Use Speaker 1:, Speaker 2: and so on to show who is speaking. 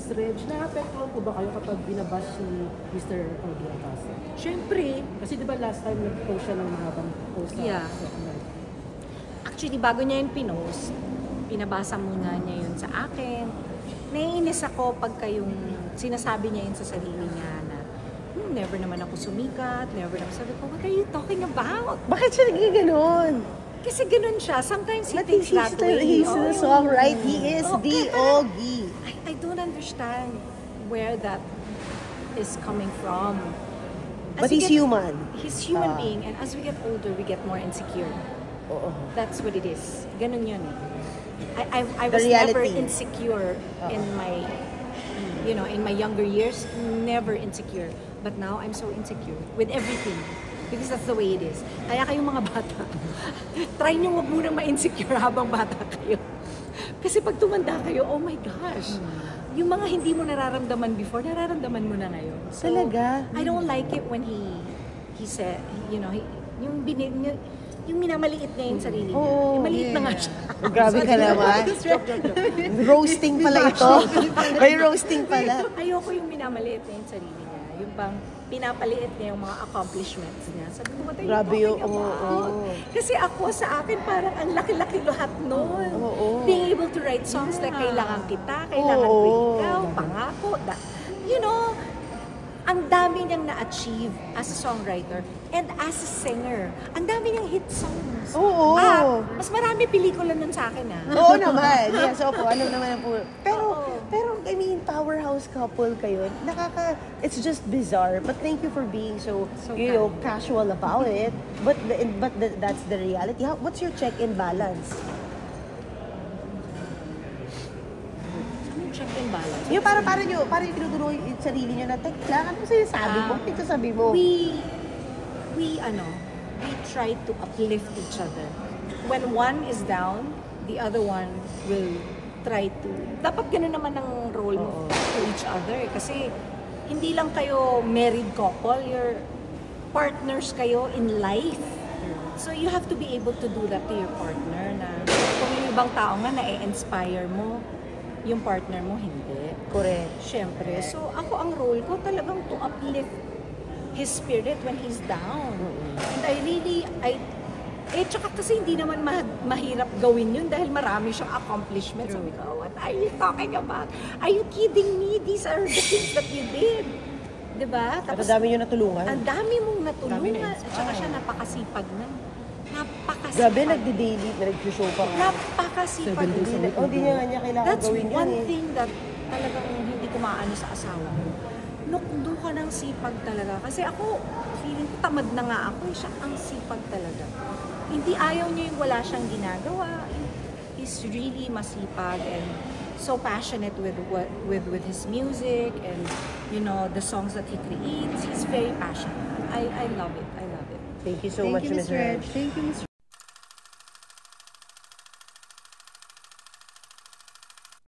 Speaker 1: Miss Reg, na-apektuhan po ba kayo kapag binabash si Mr. Alvin Acasa?
Speaker 2: Siyempre.
Speaker 1: Kasi di ba last time nag-post siya ng mahabang post
Speaker 2: Yeah. Actually, bago niya yung pinost, pinabasa muna niya yun sa akin. Naiinis ako pagka yung sinasabi niya yun sa sarili niya na never naman ako sumikat, never naman. Sabi ko, what are you talking about?
Speaker 3: Bakit siya naging ganun?
Speaker 2: Kasi ganun siya. Sometimes he
Speaker 3: But
Speaker 2: thinks that way.
Speaker 3: he's the songwriter. He is the Ogie.
Speaker 2: I don't understand where that is coming from.
Speaker 3: But he's human.
Speaker 2: He's human being, and as we get older, we get more insecure.
Speaker 3: Oo.
Speaker 2: That's what it is. Ganun yun. I
Speaker 3: The
Speaker 2: was never
Speaker 3: reality.
Speaker 2: insecure in my, in my younger years. Never insecure. But now I'm so insecure with everything. Because that's the way it is. Kaya kayong mga bata, try nyo wag muna ma-insecure habang bata kayo. Kasi pag tumanda kayo, oh my gosh, yung mga hindi mo nararamdaman before, nararamdaman mo na ngayon. So,
Speaker 3: Talaga?
Speaker 2: I don't like it when he said, yung minamaliit niya yung sarili niya.
Speaker 3: Oh,
Speaker 2: yung maliit na nga siya.
Speaker 3: Grabe ka naman. Roasting pala ito. May roasting pala.
Speaker 2: Ayoko yung minamaliit niya yung sarili niya. Yung bang pinapaliit niya yung mga accomplishments niya. Sabi ko, what are you
Speaker 3: Grabe
Speaker 2: talking
Speaker 3: yun.
Speaker 2: about? Kasi ako sa akin parang ang laki-laki lahat nun. Being able to write songs like Kailangan Kita, Kailangan Ko Ikaw, Pangako. Ang dami niyang na-achieve as a songwriter and as a singer. Ang dami niyang hit songs.
Speaker 3: Oo.
Speaker 2: Mas marami pelikula nun sa akin
Speaker 3: Oo naman. Yes, opo. Ano naman ang po. Pero, I mean, powerhouse couple kayo. It's just bizarre. But thank you for being so casual about it. But that's the reality. What's your check-in balance?
Speaker 2: Check and balance.
Speaker 3: Yung parang yung tinuturo yung sarili nyo na, tekla, ano sinasabi mo? Ito sabi mo.
Speaker 2: We try to uplift each other. When one is down, the other one will try to. Dapat ganun naman ang role mo to each other. Kasi hindi lang kayo married couple, you're partners kayo in life. So you have to be able to do that to your partner na kung yung ibang tao nga na-inspire mo, yung partner mo hindi.
Speaker 3: Correct.
Speaker 2: Siyempre. So, ako ang role ko talagang to uplift his spirit when he's down. And tsaka kasi hindi naman mahirap gawin yun dahil marami siyang accomplishments. Sabi ko, what are you talking about? Are you kidding me? These are the things that you did. Diba?
Speaker 3: Tapos, ang dami nyo natulungan.
Speaker 2: Ang dami mong natulungan. At saka siya napakasipag na. Napakasipag.
Speaker 3: Grabe, nagdi-daily, nag-show pa.
Speaker 2: Napakasipag.
Speaker 3: Hindi niya kailangan
Speaker 2: That's
Speaker 3: gawin yun.
Speaker 2: one thing that talagang hindi ko maano sa asawa ko. Doon ka ng sipag talaga. Kasi ako, feeling ko tamad na nga ako. Siya ang sipag talaga. Hindi ayaw niya yung wala siyang ginagawa. He's really masipag and so passionate with his music and the songs that he creates. He's very passionate. I love it. I love it.
Speaker 3: Thank you so much, Ms. Reg.
Speaker 1: Thank you, Ms.